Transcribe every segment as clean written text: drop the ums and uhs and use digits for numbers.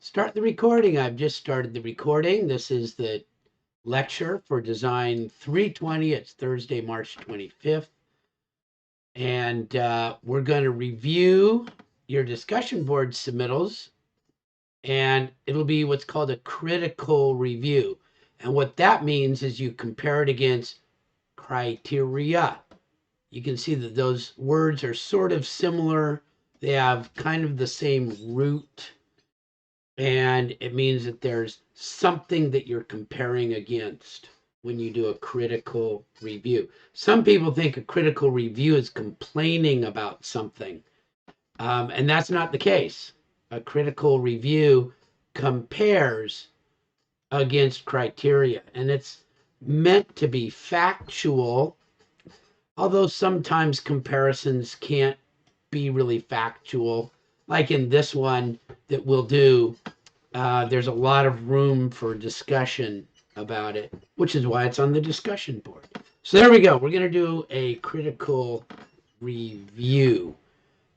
Start the recording. I've just started the recording. This is the lecture for Design 320. It's Thursday, March 25th. And we're going to review your discussion board submittals. And it'll be what's called a critical review. And what that means is you compare it against criteria. You can see that those words are sort of similar. They have kind of the same root. And it means that there's something that you're comparing against when you do a critical review. Some people think a critical review is complaining about something, and that's not the case. A critical review compares against criteria, and it's meant to be factual, although sometimes comparisons can't be really factual. Like in this one that we'll do, there's a lot of room for discussion about it, which is why it's on the discussion board. So there we go. We're going to do a critical review.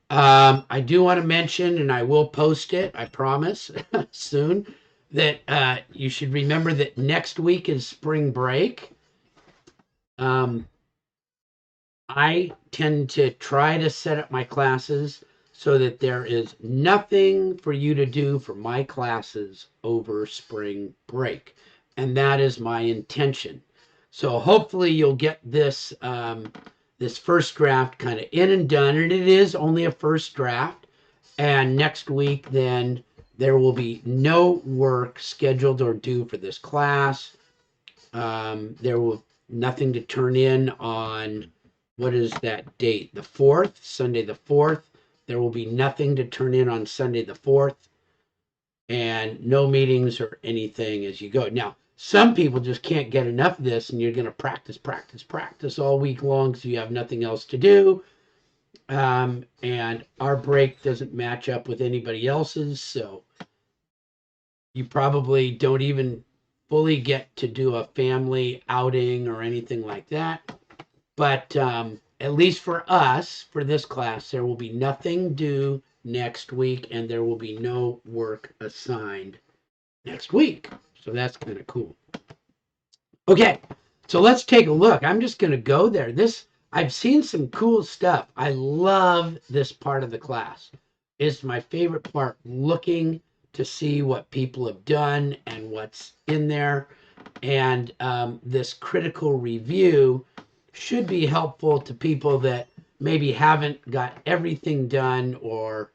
I do want to mention, and I will post it, I promise, soon, that you should remember that next week is spring break. I tend to try to set up my classes so that there is nothing for you to do for my classes over spring break. And that is my intention. So hopefully you'll get this this first draft kind of in and done. And it is only a first draft. And next week, then there will be no work scheduled or due for this class. There will nothing to turn in on, what is that date? The 4th, Sunday the 4th. There will be nothing to turn in on Sunday the 4th, and no meetings or anything as you go. Now, some people just can't get enough of this, and you're going to practice all week long so you have nothing else to do. And our break doesn't match up with anybody else's, so you probably don't even fully get to do a family outing or anything like that. But at least for us, for this class, there will be nothing due next week, and there will be no work assigned next week. So that's kind of cool. Okay, so let's take a look. I'm just going to go there. I've seen some cool stuff. I love this part of the class. It's my favorite part, looking to see what people have done and what's in there. And this critical review should be helpful to people that maybe haven't got everything done, or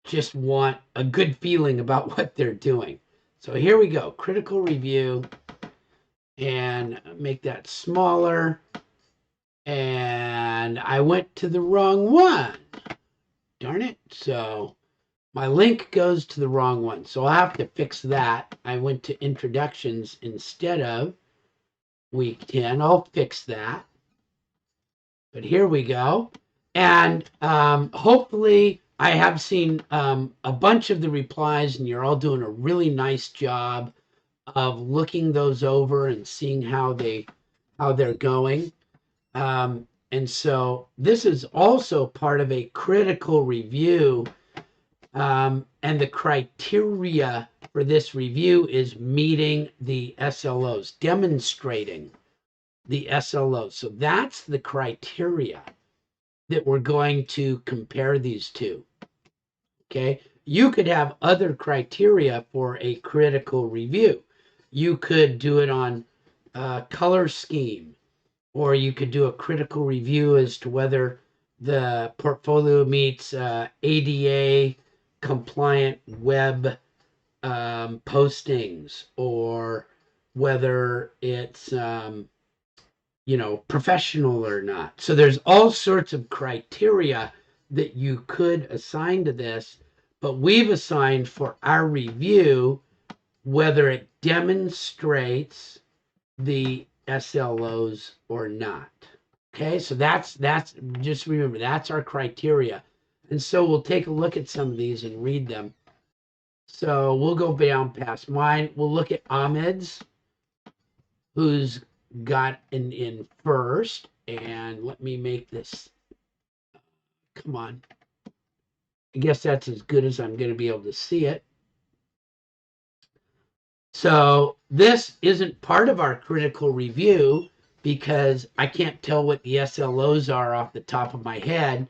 just want a good feeling about what they're doing. So here we go, critical review, and make that smaller. And I went to the wrong one. Darn it. So my link goes to the wrong one. So I'll have to fix that. I went to introductions instead of week 10. I'll fix that. But here we go. And hopefully I have seen a bunch of the replies, and you're all doing a really nice job of looking those over and seeing how they're going. And so this is also part of a critical review. And the criteria for this review is meeting the SLOs, demonstrating the SLOs. So that's the criteria that we're going to compare these to. Okay. You could have other criteria for a critical review. You could do it on color scheme, or you could do a critical review as to whether the portfolio meets ADA compliant web postings, or whether it's professional or not. So there's all sorts of criteria that you could assign to this, but we've assigned for our review whether it demonstrates the SLOs or not. Okay, so that's just remember, that's our criteria. And so we'll take a look at some of these and read them. So we'll go down past mine. We'll look at AHMED's, who's got an in first. And let me make this, come on. I guess that's as good as I'm going to be able to see it. So this isn't part of our critical review because I can't tell what the SLOs are off the top of my head.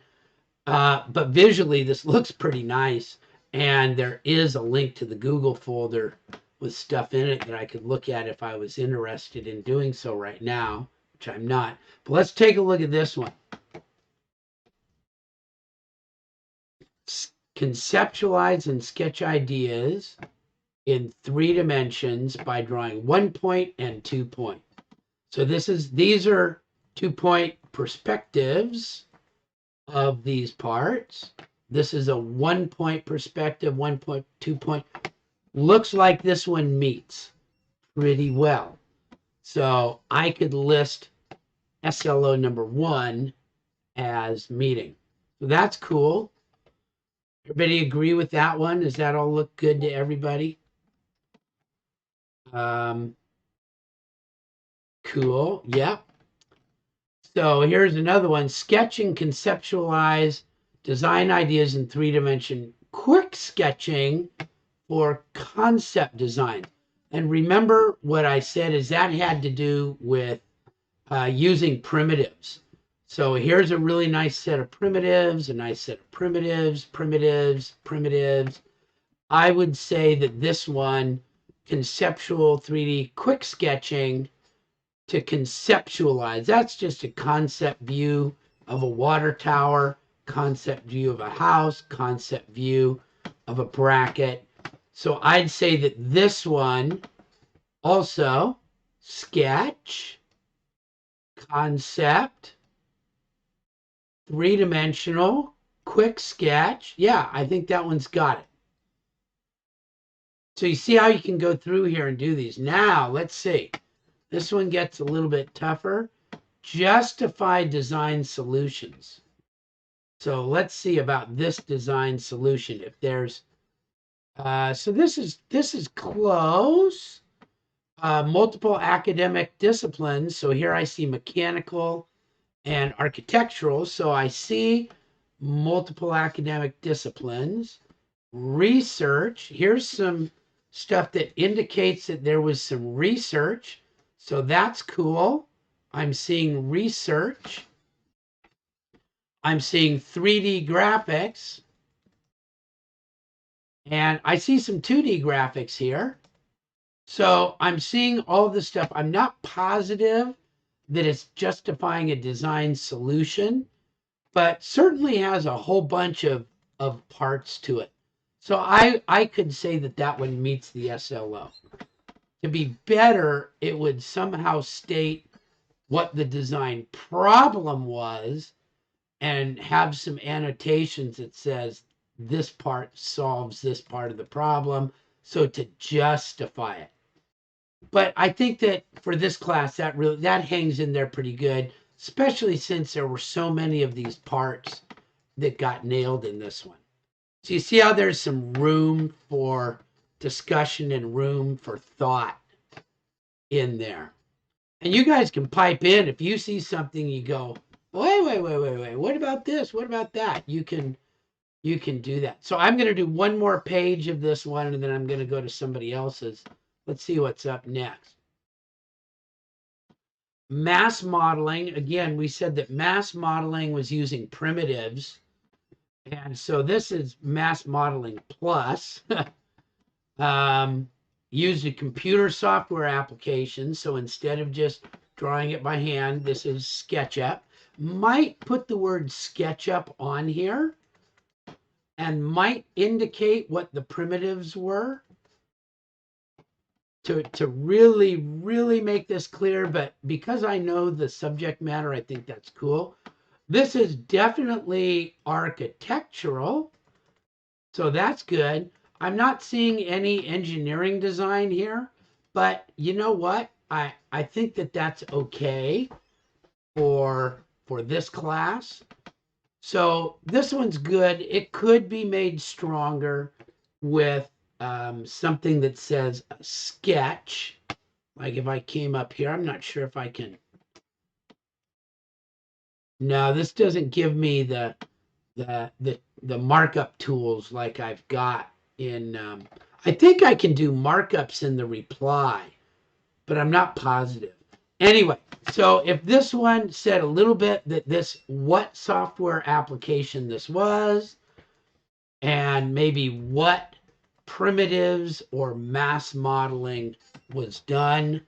But visually, this looks pretty nice. And there is a link to the Google folder with stuff in it that I could look at if I was interested in doing so right now, which I'm not. But let's take a look at this one. Conceptualize and sketch ideas in 3 dimensions by drawing 1 point and 2 point. So these are 2 point perspectives of these parts. This is a 1 point perspective, 1 point, 2 point. Looks like this one meets pretty well. So I could list SLO number 1 as meeting. So that's cool. Everybody agree with that one? Does that all look good to everybody? Cool. Yep. So here's another one. Sketch and conceptualize design ideas in 3-dimension. Quick sketching for concept design. And remember what I said is that had to do with using primitives. So here's a really nice set of primitives, a nice set of primitives, primitives, primitives. I would say that this one, conceptual 3D quick sketching, to conceptualize. That's just a concept view of a water tower, concept view of a house, concept view of a bracket. So I'd say that this one also sketch, concept, 3-dimensional, quick sketch. Yeah, I think that one's got it. So you see how you can go through here and do these. Now, let's see. This one gets a little bit tougher. Justify design solutions. So let's see about this design solution. If there's, so this is close. Multiple academic disciplines. So here I see mechanical and architectural. So I see multiple academic disciplines. Research. Here's some stuff that indicates that there was some research. So that's cool. I'm seeing research. I'm seeing 3D graphics. And I see some 2D graphics here. So I'm seeing all this stuff. I'm not positive that it's justifying a design solution, but certainly has a whole bunch of parts to it. So I could say that that one meets the SLO. To be better, it would somehow state what the design problem was and have some annotations that says this part solves this part of the problem. So to justify it. But I think that for this class, that hangs in there pretty good, especially since there were so many of these parts that got nailed in this one. So you see how there's some room for discussion and room for thought in there. And you guys can pipe in if you see something you go, wait. What about this? What about that? You can do that. So I'm going to do one more page of this one, and then I'm going to go to somebody else's. Let's see what's up next. Mass modeling. Again, we said that mass modeling was using primitives. And so this is mass modeling plus. Used a computer software application. So instead of just drawing it by hand, this is SketchUp. Might put the word SketchUp on here and might indicate what the primitives were to really, really make this clear. But because I know the subject matter, I think that's cool. This is definitely architectural. So that's good. I'm not seeing any engineering design here, but you know what? I think that that's okay for this class. So this one's good. It could be made stronger with something that says sketch. Like if I came up here, I'm not sure if I can. No, this doesn't give me the the markup tools like I've got in. I think I can do markups in the reply, but I'm not positive. Anyway, so if this one said a little bit that this what software application this was, and maybe what primitives or mass modeling was done.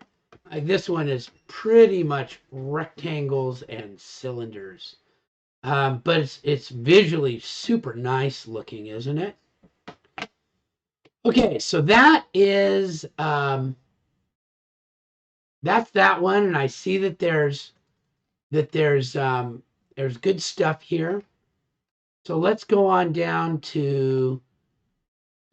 Like this one is pretty much rectangles and cylinders. But it's visually super nice looking, isn't it? Okay, so that is that's that one, and I see that there's good stuff here. So let's go on down to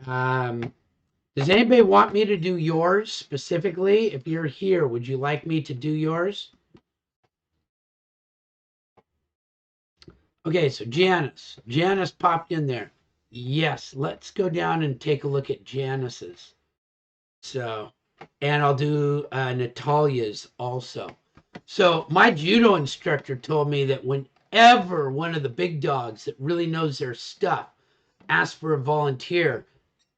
does anybody want me to do yours specifically? If you're here, would you like me to do yours? Okay, so Janice. Janice popped in there. Yes, let's go down and take a look at Janice's. So, and I'll do Natalia's also. So, my judo instructor told me that whenever one of the big dogs that really knows their stuff asks for a volunteer,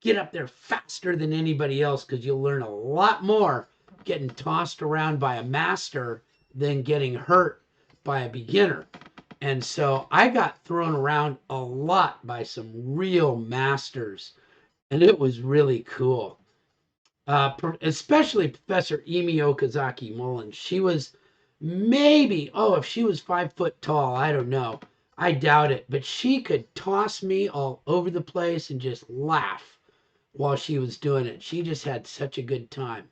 get up there faster than anybody else because you'll learn a lot more getting tossed around by a master than getting hurt by a beginner. And so I got thrown around a lot by some real masters, and it was really cool. Especially Professor Emi Okazaki Mullins. She was maybe, oh, if she was 5 foot tall, I don't know. I doubt it, but she could toss me all over the place and just laugh while she was doing it. She just had such a good time.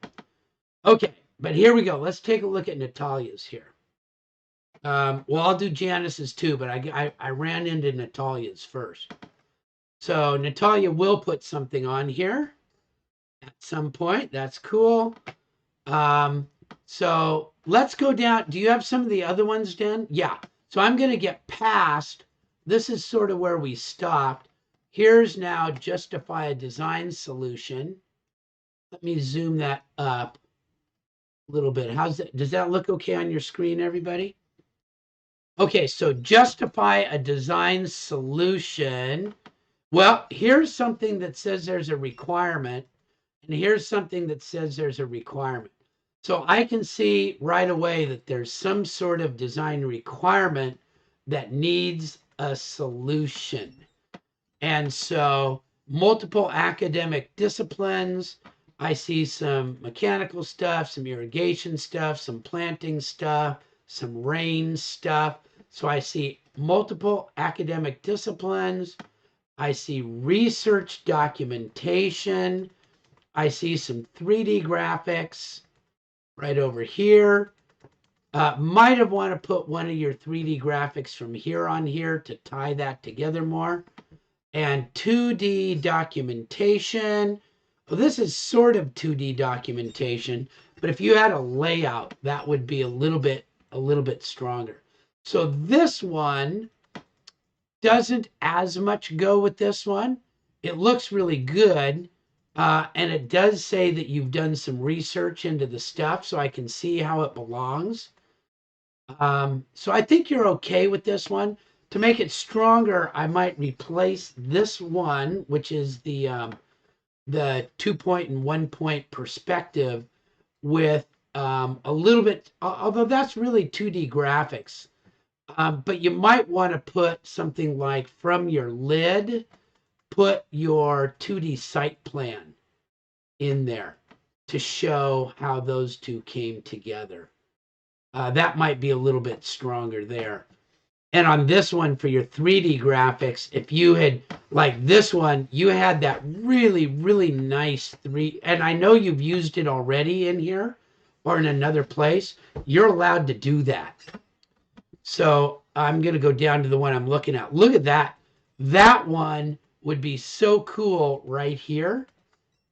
Okay, but here we go. Let's take a look at Natalia's here. Well, I'll do Janice's too, but I ran into Natalia's first. So Natalia will put something on here at some point. That's cool. So let's go down. Do you have some of the other ones, Dan? Yeah. So I'm going to get past. This is sort of where we stopped. Here's now justify a design solution. Let me zoom that up a little bit. How's that? Does that look okay on your screen, everybody? Okay, so justify a design solution. Well, here's something that says there's a requirement, and here's something that says there's a requirement. So I can see right away that there's some sort of design requirement that needs a solution. And so multiple academic disciplines, I see some mechanical stuff, some irrigation stuff, some planting stuff, some rain stuff. So I see multiple academic disciplines. I see research documentation. I see some 3D graphics right over here. Might have want to put one of your 3D graphics from here on here to tie that together more. And 2D documentation. Well, this is sort of 2D documentation, but if you had a layout, that would be a little bit stronger. So this one doesn't as much go with this one. It looks really good. And it does say that you've done some research into the stuff, so I can see how it belongs. So I think you're okay with this one. To make it stronger, I might replace this one, which is the 2-point and 1-point perspective, with a little bit, although that's really 2D graphics. But you might want to put something like from your lid, put your 2D site plan in there to show how those two came together. That might be a little bit stronger there. And on this one for your 3D graphics, if you had, like this one, you had that really, really nice and I know you've used it already in here or in another place. You're allowed to do that. So I'm going to go down to the one I'm looking at. Look at that. That one would be so cool right here.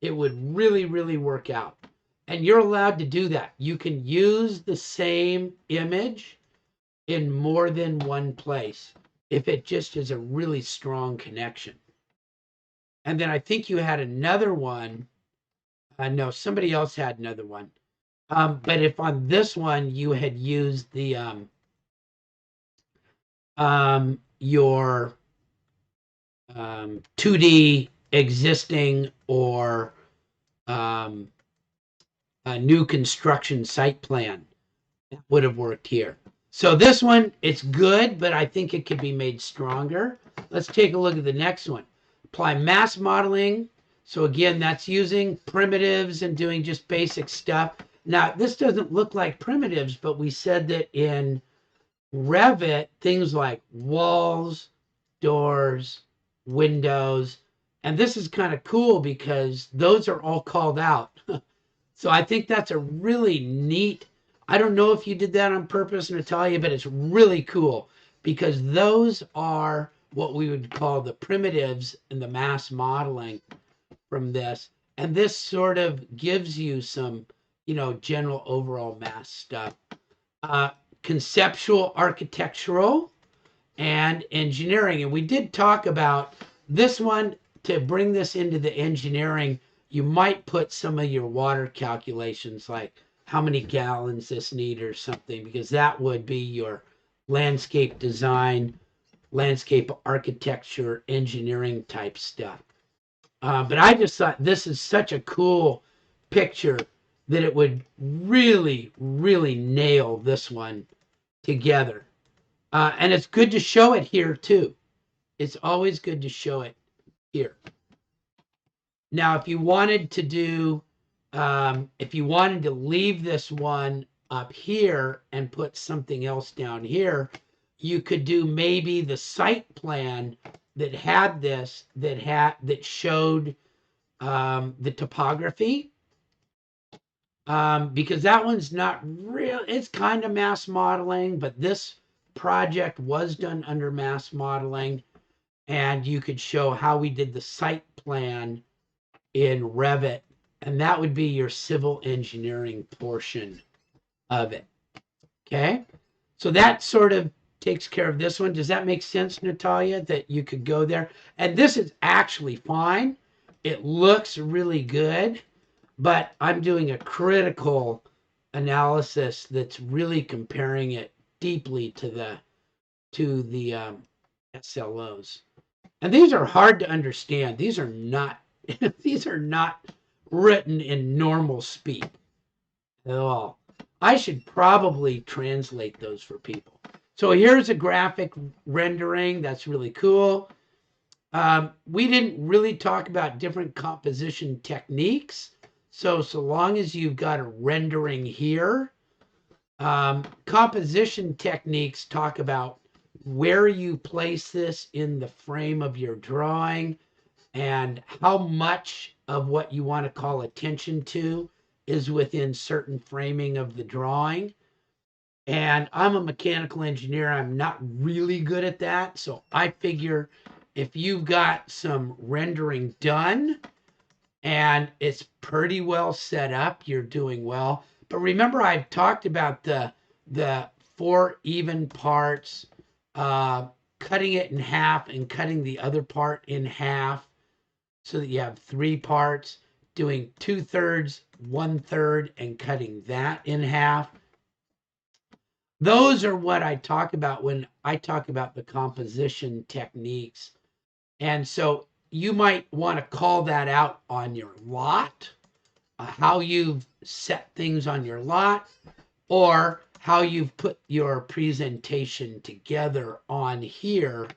It would really, really work out. And you're allowed to do that. You can use the same image in more than one place if it just is a really strong connection. And then I think you had another one. No, somebody else had another one. But if on this one you had used the your 2D existing or um, a new construction site plan. That would have worked here. So this one, it's good, but I think it could be made stronger. Let's take a look at the next one. Apply mass modeling. So again, that's using primitives and doing just basic stuff. Now, this doesn't look like primitives, but we said that in Revit, things like walls, doors, windows, and this is kind of cool because those are all called out. So I think that's a really neat. I don't know if you did that on purpose, Natalia, but it's really cool because those are what we would call the primitives in the mass modeling from this. And this sort of gives you some, general overall mass stuff. Uh, Conceptual, architectural, and engineering. And we did talk about this one to bring this into the engineering. You might put some of your water calculations, like how many gallons this need or something, because that would be your landscape design, landscape architecture, engineering type stuff. But I just thought this is such a cool picture that it would really, really nail this one together. And it's good to show it here too. It's always good to show it here. Now, if you wanted to do, if you wanted to leave this one up here and put something else down here, you could do maybe the site plan that had this, that showed the topography, because that one's not real. It's kind of mass modeling, but this project was done under mass modeling, and you could show how we did the site plan in Revit, and that would be your civil engineering portion of it. Okay, so that sort of takes care of this one. Does that make sense, Natalia, that you could go there? And this is actually fine. It looks really good, but I'm doing a critical analysis that's really comparing it deeply to the SLOs. And these are hard to understand. These are not these are not written in normal speak at all. I should probably translate those for people. So here's a graphic rendering. That's really cool. We didn't really talk about different composition techniques. So long as you've got a rendering here, composition techniques talk about where you place this in the frame of your drawing and how much of what you want to call attention to is within certain framing of the drawing. And I'm a mechanical engineer. I'm not really good at that. So I figure if you've got some rendering done and it's pretty well set up, you're doing well. But remember, I've talked about the 4 even parts, cutting it in half and cutting the other part in half so that you have 3 parts, doing 2/3, 1/3, and cutting that in half. Those are what I talk about when I talk about the composition techniques. And so you might want to call that out on your lot, how you've set things on your lot, or how you've put your presentation together on here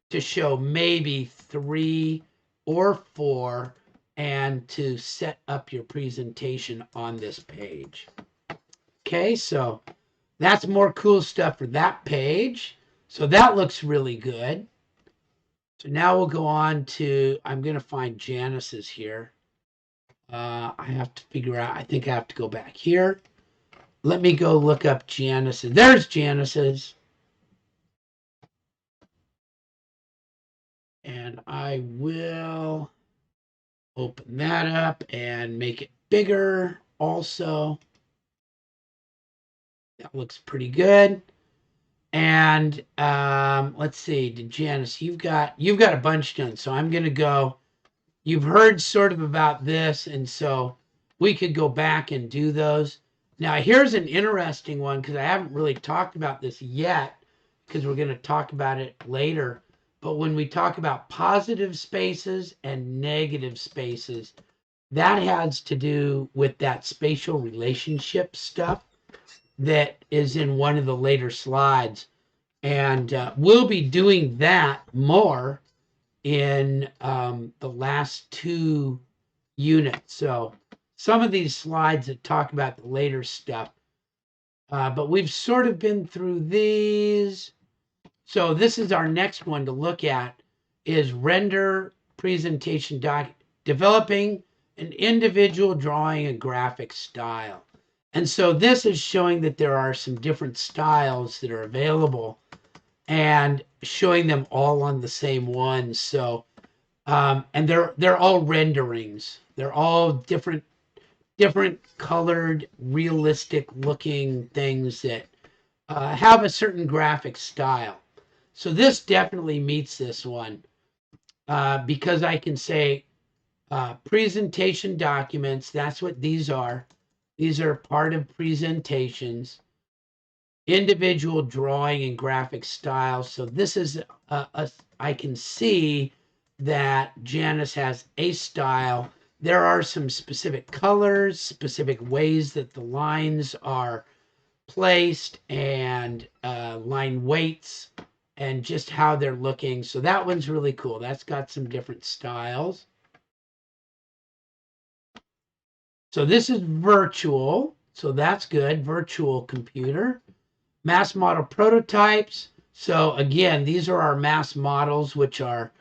to show maybe 3 or 4 and to set up your presentation on this page. Okay, so that's more cool stuff for that page. So that looks really good. So now we'll go on to, I'm going to find Janice's here. I have to figure out, I think I have to go back here. Let me go look up Janice's. There's Janice's. And I will open that up and make it bigger also. That looks pretty good. And let's see, Janice, you've got a bunch done. So I'm going to go, you've heard sort of about this, and so we could go back and do those. Now, here's an interesting one because I haven't really talked about this yet because we're going to talk about it later. But when we talk about positive spaces and negative spaces, that has to do with that spatial relationship stuff that is in one of the later slides. And we'll be doing that more in the last two units. So some of these slides that talk about the later stuff, but we've sort of been through these. So this is our next one to look at is render presentation doc, developing an individual drawing and graphic style. And so this is showing that there are some different styles that are available and showing them all on the same one. So and they're all renderings. They're all different colored, realistic looking things that have a certain graphic style. So this definitely meets this one because I can say presentation documents. That's what these are. These are part of presentations, individual drawing and graphic styles. So this is I can see that Janice has a style. There are some specific colors, specific ways that the lines are placed, and line weights, and just how they're looking. So that one's really cool. That's got some different styles. So this is virtual. So that's good. Virtual computer. Mass model prototypes. So again, these are our mass models, which are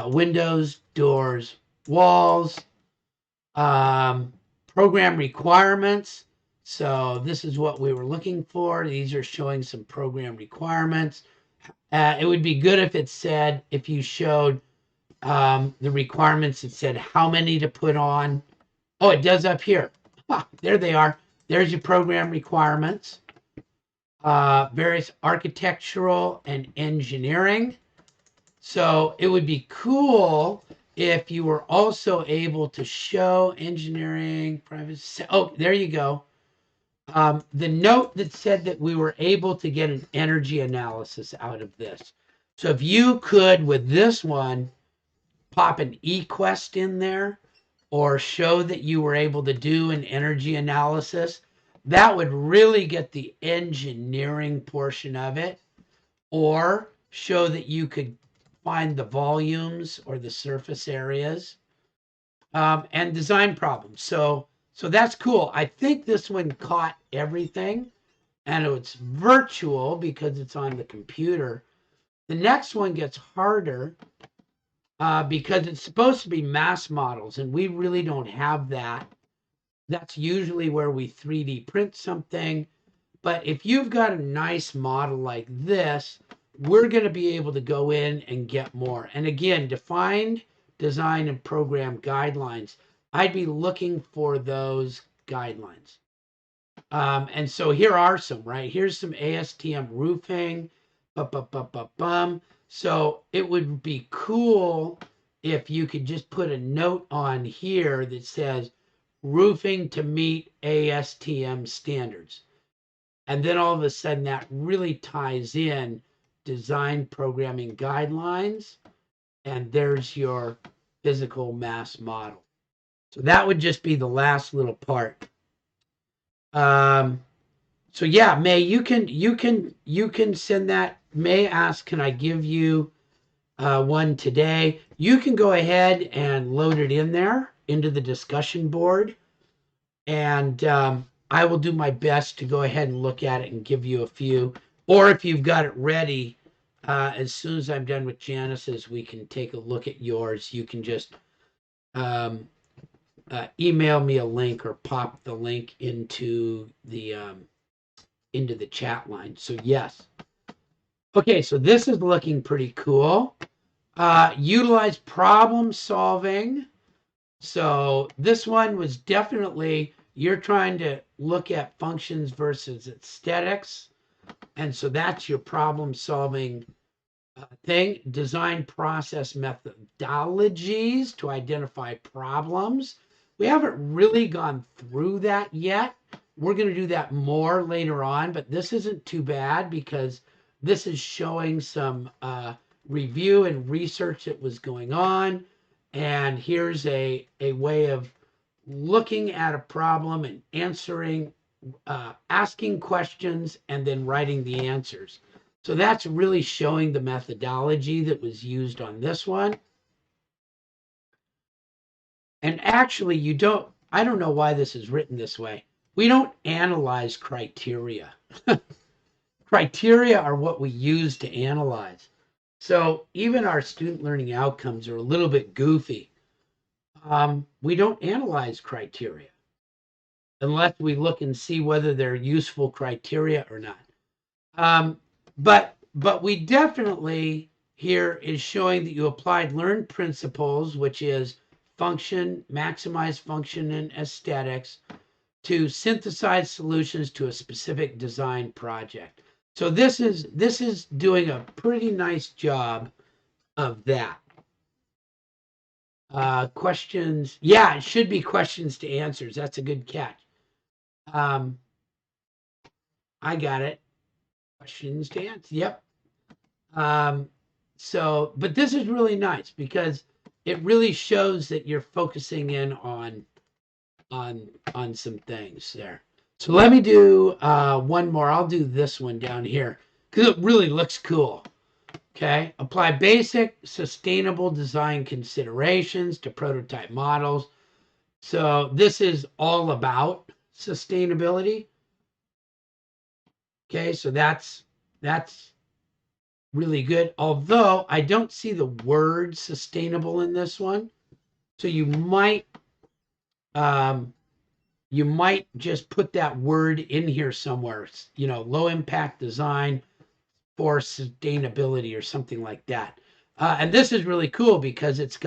windows, doors, walls, program requirements. So this is what we were looking for. These are showing some program requirements. It would be good if it said, if you showed the requirements, it said how many to put on. Oh, it does up here. There they are. There's your program requirements. Various architectural and engineering. So it would be cool if you were also able to show engineering, privacy. Oh, there you go. The note that said that we were able to get an energy analysis out of this. So if you could, with this one, pop an eQuest in there or show that you were able to do an energy analysis, that would really get the engineering portion of it, or show that you could find the volumes or the surface areas, and design problems. So that's cool. I think this one caught everything, and it's virtual because it's on the computer. The next one gets harder because it's supposed to be mass models, and we really don't have that. That's usually where we 3D print something. But if you've got a nice model like this, we're going to be able to go in and get more. And again, defined design and program guidelines. I'd be looking for those guidelines. And so here are some, right? Here's some ASTM roofing. Bum. So it would be cool if you could just put a note on here that says roofing to meet ASTM standards. And then all of a sudden that really ties in design programming guidelines. And there's your physical mass model. So that would just be the last little part. So yeah, May, you can send that. May asked, can I give you one today? You can go ahead and load it in there into the discussion board, and I will do my best to go ahead and look at it and give you a few. Or if you've got it ready, as soon as I'm done with Janice's, we can take a look at yours. You can just email me a link or pop the link into the chat line. So yes. Okay, so this is looking pretty cool. Utilize problem solving. So this one was definitely, you're trying to look at functions versus aesthetics. And so that's your problem solving thing. Design process methodologies to identify problems. We haven't really gone through that yet. We're going to do that more later on, but this isn't too bad because this is showing some review and research that was going on. And here's a way of looking at a problem and answering, asking questions, and then writing the answers. So that's really showing the methodology that was used on this one. And actually, I don't know why this is written this way. We don't analyze criteria. Criteria are what we use to analyze. So even our student learning outcomes are a little bit goofy. We don't analyze criteria unless we look and see whether they're useful criteria or not. But we definitely here is showing that you applied learned principles, which is function, maximize function and aesthetics, to synthesize solutions to a specific design project. So this is doing a pretty nice job of that. Questions. Yeah, it should be questions to answers. That's a good catch. I got it. Questions to answer. Yep. But this is really nice because it really shows that you're focusing in on some things there. So let me do one more. I'll do this one down here because it really looks cool. Okay. Apply basic sustainable design considerations to prototype models. So this is all about sustainability. Okay. So that's really good. Although I don't see the word sustainable in this one. So you might just put that word in here somewhere, low impact design for sustainability or something like that. And this is really cool because it's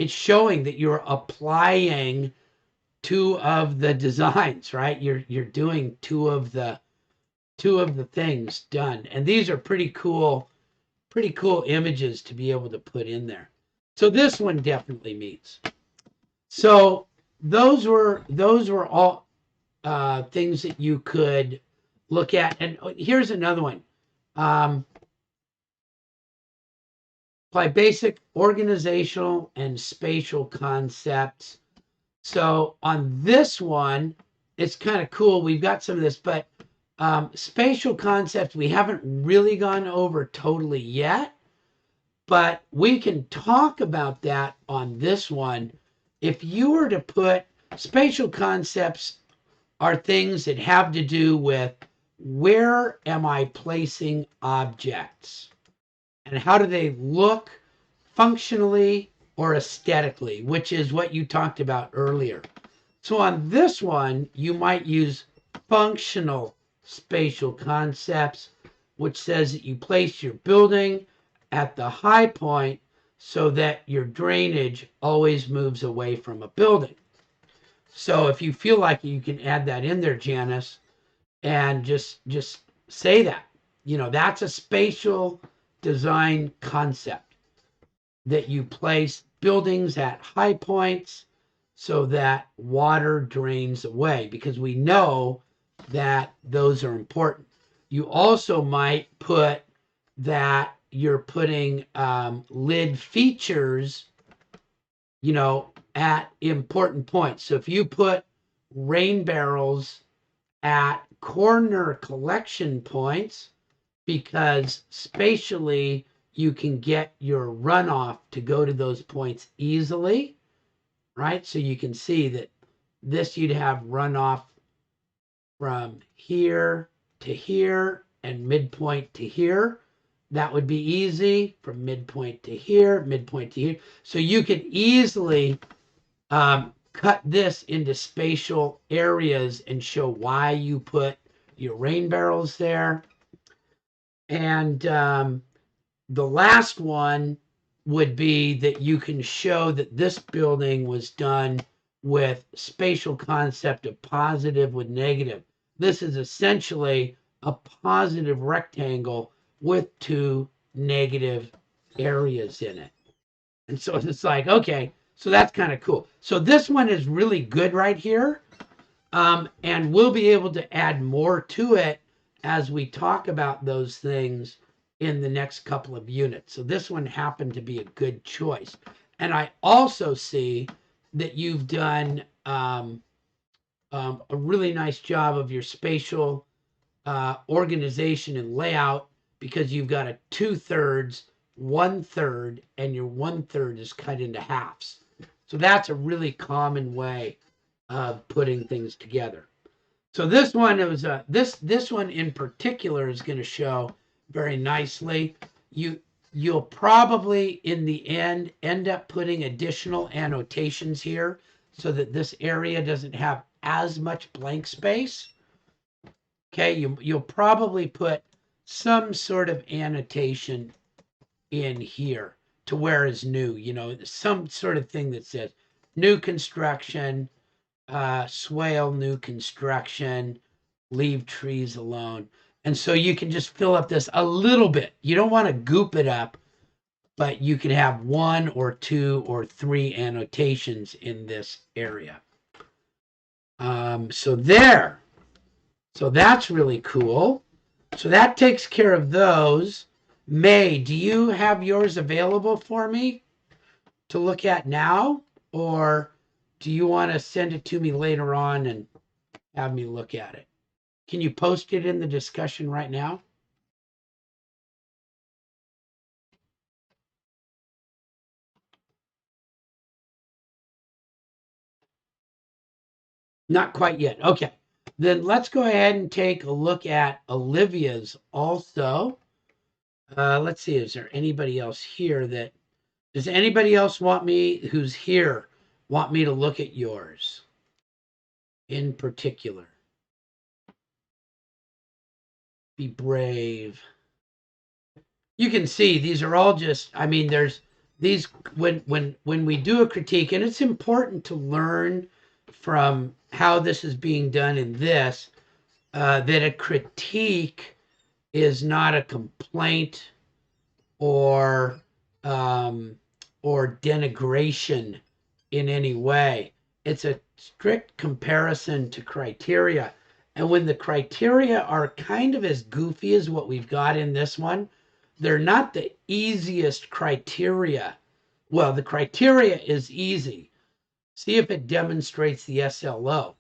showing that you're applying two of the designs, right? You're doing two of the things done. And these are pretty cool images to be able to put in there. So this one definitely meets. So those were all things that you could look at. And here's another one. Apply basic organizational and spatial concepts. So on this one, it's kind of cool. We've got some of this, but spatial concepts we haven't really gone over totally yet, but we can talk about that on this one. If you were to put spatial concepts are things that have to do with where am I placing objects and how do they look functionally or aesthetically, which is what you talked about earlier. So on this one, you might use functional spatial concepts, which says that you place your building at the high point so that your drainage always moves away from a building. So if you feel like you can add that in there, Janice, and just say that, that's a spatial design concept that you place buildings at high points so that water drains away, because we know that those are important. You also might put that you're putting lid features, at important points. So if you put rain barrels at corner collection points, because spatially you can get your runoff to go to those points easily, right? So you can see that this you'd have runoff from here to here and midpoint to here. That would be easy from midpoint to here, midpoint to here. So you could easily cut this into spatial areas and show why you put your rain barrels there. And the last one would be that you can show that this building was done with spatial concept of positive with negative. This is essentially a positive rectangle with two negative areas in it. And so it's like, okay, so that's kind of cool. So this one is really good right here. And we'll be able to add more to it as we talk about those things in the next couple of units. So this one happened to be a good choice. And I also see that you've done a really nice job of your spatial organization and layout, because you've got a 2/3, 1/3, and your 1/3 is cut into halves. So that's a really common way of putting things together. So this one is this one in particular is going to show very nicely. You'll probably in the end up putting additional annotations here so that this area doesn't have as much blank space. Okay, you'll probably put some sort of annotation in here to where is new, some sort of thing that says new construction, swale, new construction, leave trees alone. And so you can just fill up this a little bit. You don't want to goop it up, but you can have 1 or 2 or 3 annotations in this area. So there. So that's really cool. So that takes care of those. May, do you have yours available for me to look at now? Or do you want to send it to me later on and have me look at it? Can you post it in the discussion right now? Not quite yet. Okay. Then let's go ahead and take a look at Olivia's also. Let's see, is there anybody else here that, does anybody else want me, who's here, want me to look at yours in particular? Be brave. You can see these are all just, I mean, there's these, when we do a critique, and it's important to learn from how this is being done in this, that a critique is not a complaint or denigration in any way. It's a strict comparison to criteria. And when the criteria are kind of as goofy as what we've got in this one, they're not the easiest criteria. Well, the criteria is easy. See if it demonstrates the SLO.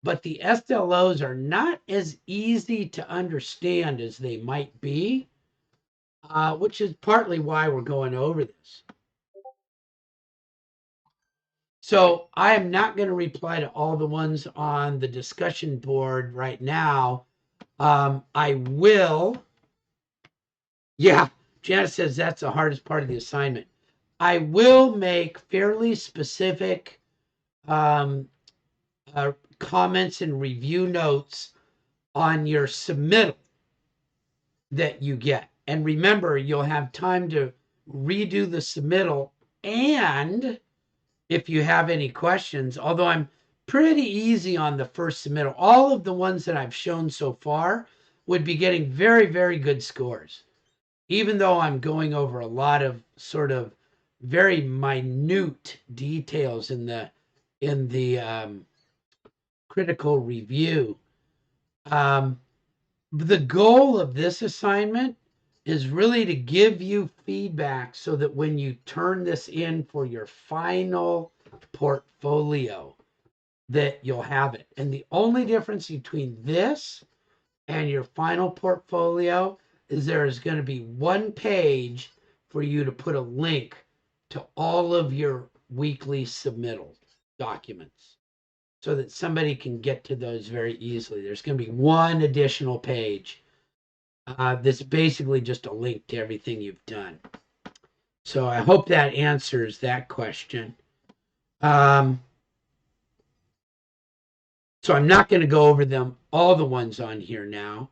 But the SLOs are not as easy to understand as they might be, which is partly why we're going over this. So I am not going to reply to all the ones on the discussion board right now. I will. Yeah, Janice says that's the hardest part of the assignment. I will make fairly specific comments and review notes on your submittal that you get. And remember, you'll have time to redo the submittal, and if you have any questions, although I'm pretty easy on the first submittal, all of the ones that I've shown so far would be getting very, very good scores, even though I'm going over a lot of sort of very minute details in the critical review. The goal of this assignment is really to give you feedback so that when you turn this in for your final portfolio, that you'll have it. And the only difference between this and your final portfolio is there is going to be one page for you to put a link to all of your weekly submittal documents so that somebody can get to those very easily. There's going to be one additional page. That's basically just a link to everything you've done. So I hope that answers that question. So I'm not going to go over them, all the ones on here now.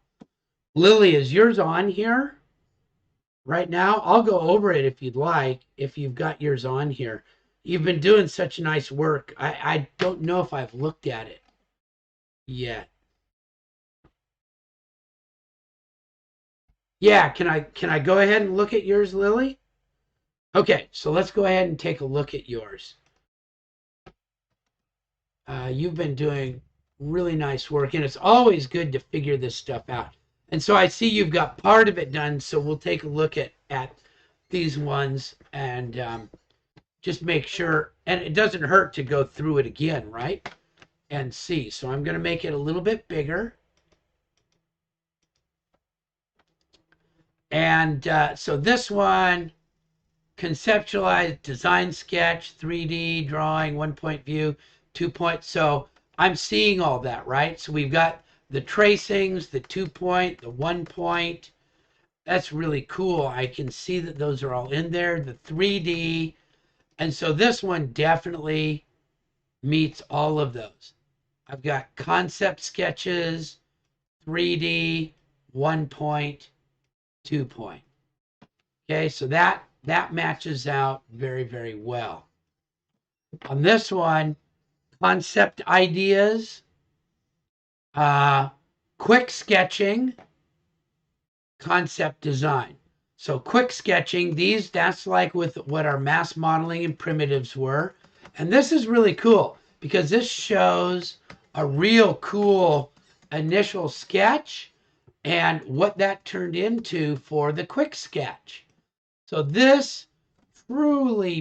Lily, is yours on here right now? I'll go over it if you'd like, if you've got yours on here. You've been doing such nice work. I don't know if I've looked at it yet. Yeah, can I go ahead and look at yours, Lily? Okay, so let's go ahead and take a look at yours. You've been doing really nice work, and it's always good to figure this stuff out. And so I see you've got part of it done. So we'll take a look at these ones and just make sure. And it doesn't hurt to go through it again, right? And see. So I'm going to make it a little bit bigger. And so this one, conceptualize, design sketch, 3D drawing, 1 point view, 2 point. So I'm seeing all that, right? So we've got the tracings, the 2 point, the 1 point. That's really cool. I can see that those are all in there, the 3D. And so this one definitely meets all of those. I've got concept sketches, 3D, 1 point, 2 point. Okay, so that matches out very, very well. On this one, concept ideas, quick sketching, concept design. So quick sketching, that's like with what our mass modeling and primitives were. And this is really cool because this shows a real cool initial sketch and what that turned into for the quick sketch. So this truly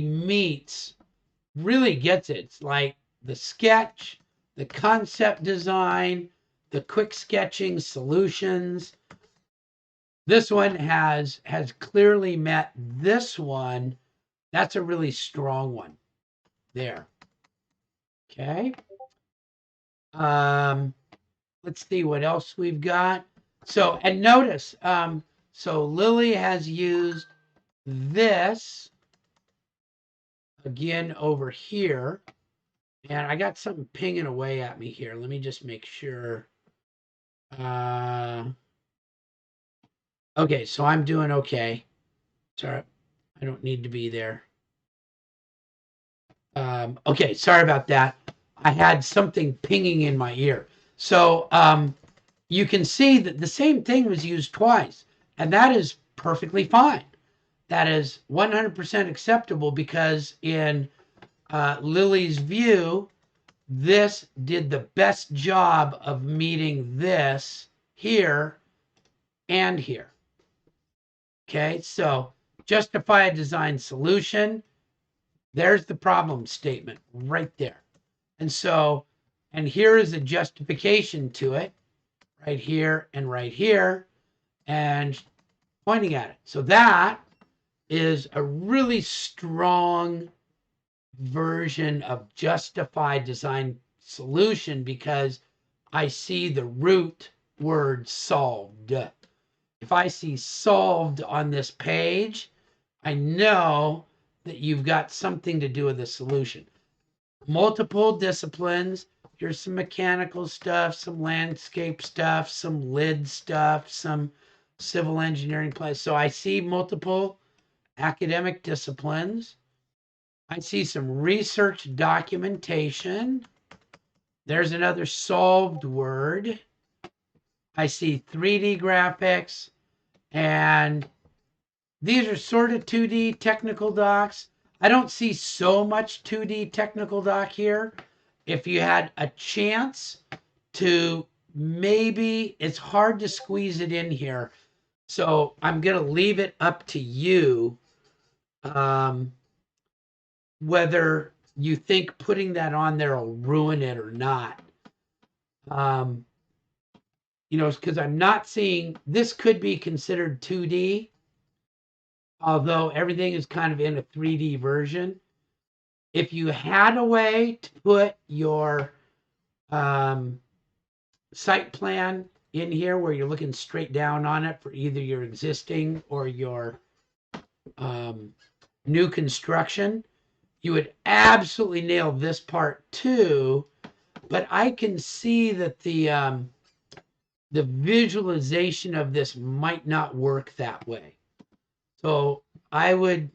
really gets it. It's like the sketch, the concept design, the quick sketching solutions. This one has clearly met this one. That's a really strong one there. Okay. Let's see what else we've got. So, and notice, so Lily has used this again over here. And I got something pinging away at me here. Let me just make sure. Okay, so I'm doing okay. Sorry, I don't need to be there. Okay, sorry about that. I had something pinging in my ear. So you can see that the same thing was used twice, and that is perfectly fine. That is 100% acceptable because in Lily's view, this did the best job of meeting this here and here. Okay, so justify a design solution. There's the problem statement right there. And so, and here is a justification to it right here and right here and pointing at it. So that is a really strong version of justified design solution because I see the root word solved. If I see solved on this page, I know that you've got something to do with the solution. Multiple disciplines. Here's some mechanical stuff, some landscape stuff, some lid stuff, some civil engineering place. So I see multiple academic disciplines. I see some research documentation. There's another solved word. I see 3D graphics, and these are sort of 2D technical docs. I don't see so much 2D technical doc here. If you had a chance to maybe, it's hard to squeeze it in here. So I'm going to leave it up to you whether you think putting that on there will ruin it or not. Because I'm not seeing, this could be considered 2D, although everything is kind of in a 3D version. If you had a way to put your site plan in here where you're looking straight down on it for either your existing or your new construction, you would absolutely nail this part too. But I can see that the visualization of this might not work that way. So I would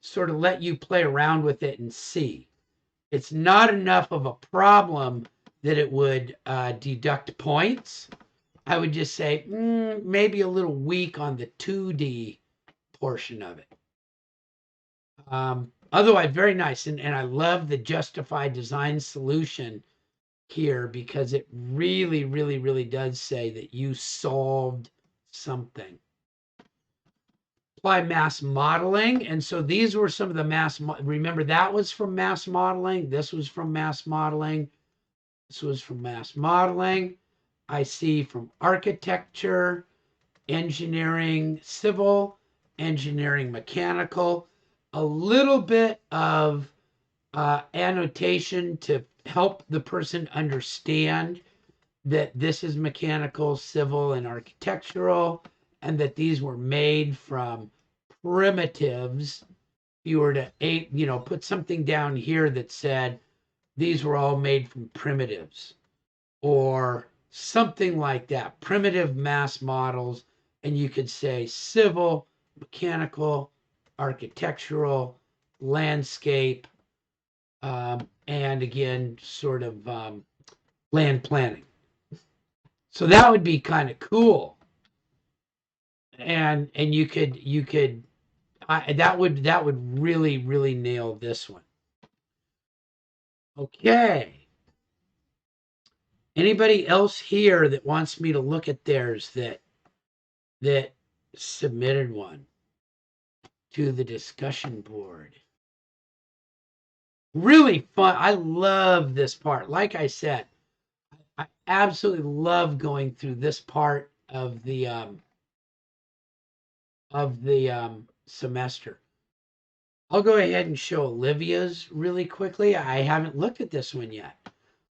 sort of let you play around with it and see. It's not enough of a problem that it would deduct points. I would just say maybe a little weak on the 2D portion of it. Otherwise, very nice. And I love the justified design solution here because it really, really, really does say that you solved something. Apply mass modeling. And so these were some of the remember that was from mass modeling. This was from mass modeling. This was from mass modeling. I see from architecture, engineering, civil, engineering, mechanical, a little bit of annotation to help the person understand that this is mechanical, civil, and architectural, and that these were made from primitives. If you were to put something down here that said these were all made from primitives or something like that, primitive mass models, and you could say civil, mechanical, architectural, landscape, and again, sort of land planning. So that would be kind of cool, and you could that would really nail this one. Okay. Anybody else here that wants me to look at theirs that submitted one to the discussion board? Really fun. I love this part. Like I said, I absolutely love going through this part of the semester. I'll go ahead and show Olivia's really quickly. I haven't looked at this one yet.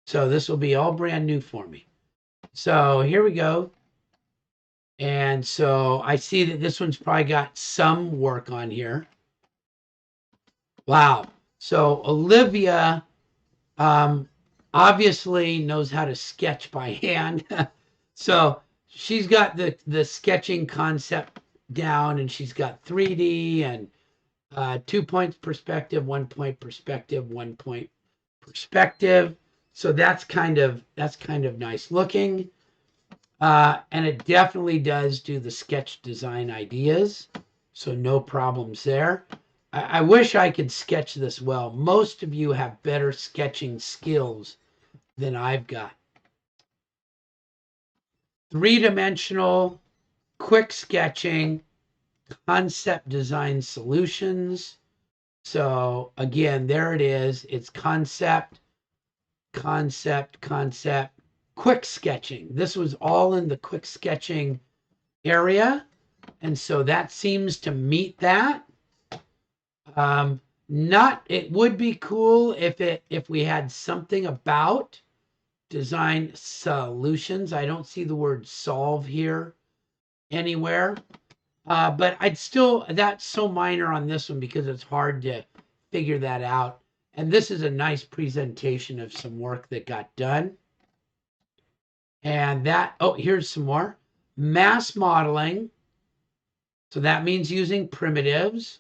So this will be all brand new for me. So here we go. And so I see that this one's probably got some work on here. Wow. So Olivia obviously knows how to sketch by hand. So she's got the sketching concept down, and she's got 3D and 2 point perspective, 1 point perspective, 1 point perspective. So that's kind of nice looking. And it definitely does do the sketch design ideas. So no problems there. I wish I could sketch this well. Most of you have better sketching skills than I've got. Three-dimensional, quick sketching, concept design solutions. So again, there it is. It's concept, concept, concept, quick sketching. This was all in the quick sketching area. And so that seems to meet that. It would be cool if we had something about design solutions. I don't see the word solve here anywhere. But that's so minor on this one because it's hard to figure that out. And this is a nice presentation of some work that got done. And here's some more. Mass modeling. So that means using primitives.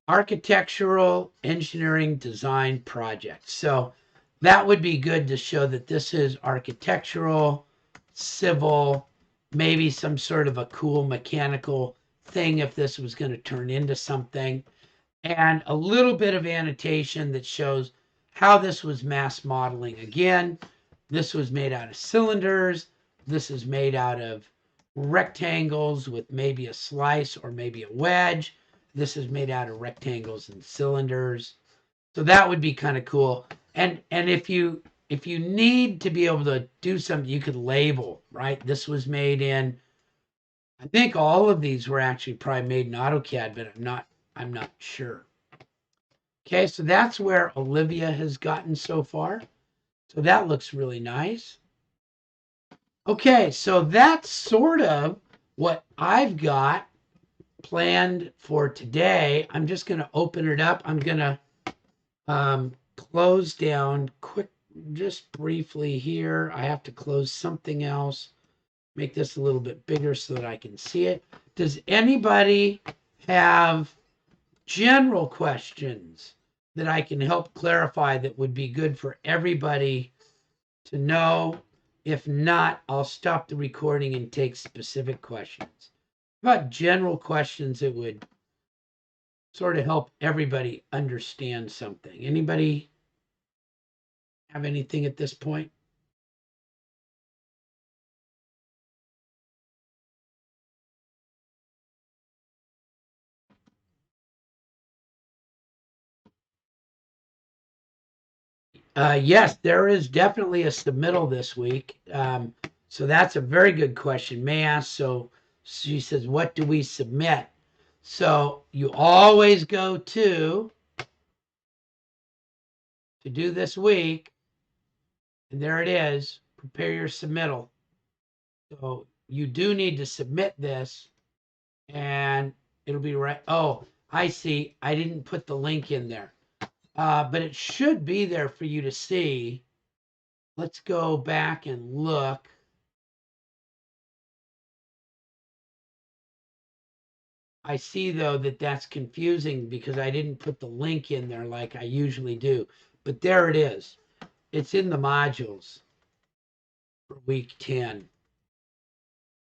Architectural, engineering, design projects. So that would be good to show that this is architectural, civil, maybe some sort of a cool mechanical thing if this was going to turn into something, and a little bit of annotation that shows how this was mass modeling. Again, this was made out of cylinders. This is made out of rectangles with maybe a slice or maybe a wedge. This is made out of rectangles and cylinders. So that would be kind of cool. And if you need to be able to do something, you could label, right? This was made in, I think all of these were actually probably made in AutoCAD, but I'm not sure. Okay, so that's where Olivia has gotten so far. So that looks really nice. Okay, so that's sort of what I've got planned for today. I'm just going to open it up. I'm going to close down just briefly here. I have to close something else. Make this a little bit bigger so that I can see it. Does anybody have general questions that I can help clarify that would be good for everybody to know? If not, I'll stop the recording and take specific questions. About general questions that would sort of help everybody understand something. Anybody have anything at this point? Yes, there is definitely a submittal this week. So that's a very good question. May ask. So she says, what do we submit? So you always go to do this week, and there it is. Prepare your submittal. So you do need to submit this, and it'll be right. Oh, I see. I didn't put the link in there, but it should be there for you to see. Let's go back and look. I see though that that's confusing because I didn't put the link in there like I usually do. But there it is. It's in the modules for week 10.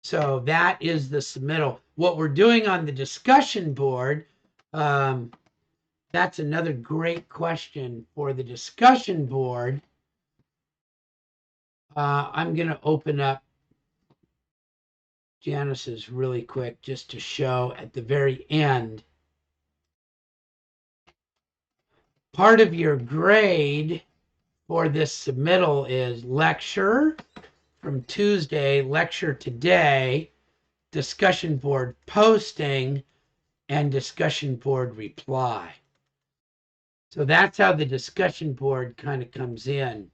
So that is the submittal. What we're doing on the discussion board, that's another great question for the discussion board. I'm going to open up Janice's really quick just to show at the very end. Part of your grade for this submittal is lecture from Tuesday, lecture today, discussion board posting, and discussion board reply. So that's how the discussion board kind of comes in.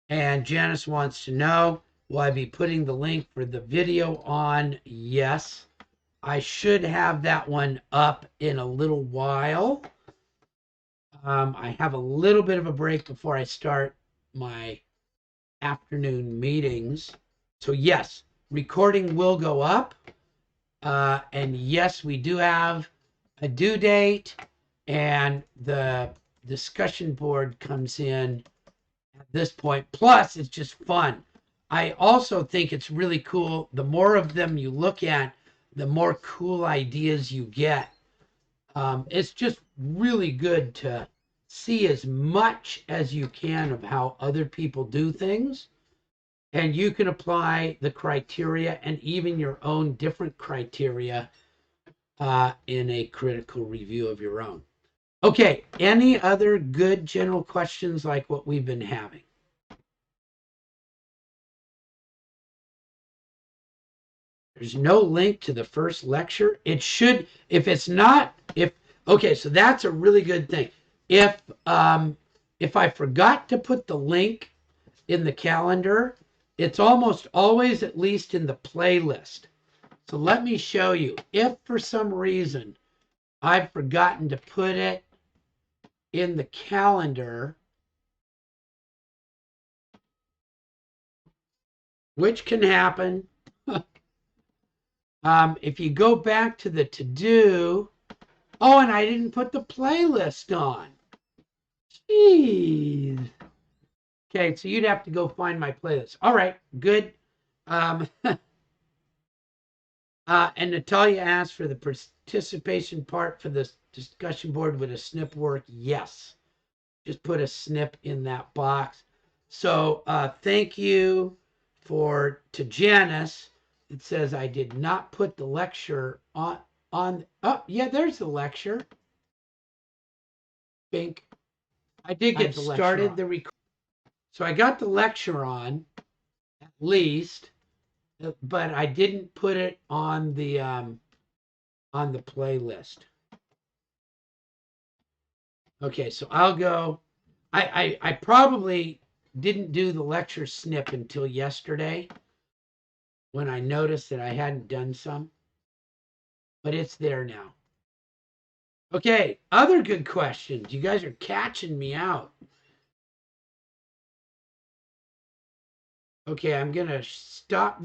And Janice wants to know, will I be putting the link for the video on? Yes. I should have that one up in a little while. I have a little bit of a break before I start my afternoon meetings. So yes, recording will go up. And yes, we do have a due date, and the discussion board comes in at this point. Plus, it's just fun. I also think it's really cool. The more of them you look at, the more cool ideas you get. It's just really good to see as much as you can of how other people do things. And you can apply the criteria and even your own different criteria in a critical review of your own. Okay, any other good general questions like what we've been having? There's no link to the first lecture. It should, if it's not, okay, so that's a really good thing. If I forgot to put the link in the calendar, it's almost always at least in the playlist. So let me show you. If for some reason I've forgotten to put it in the calendar, which can happen, if you go back to the to-do, oh, and I didn't put the playlist on. Jeez. Okay, so you'd have to go find my playlist. All right, good. And Natalia asked for the participation part for the discussion board. Would a snip work? Yes. Just put a snip in that box. So thank you to Janice. It says I did not put the lecture on. Oh, yeah, there's the lecture. Bink. I did get started the record. So I got the lecture on, at least, but I didn't put it on the playlist. Okay, so I'll go. I probably didn't do the lecture snip until yesterday when I noticed that I hadn't done some, but it's there now. Okay, other good questions. You guys are catching me out. Okay, I'm going to stop this.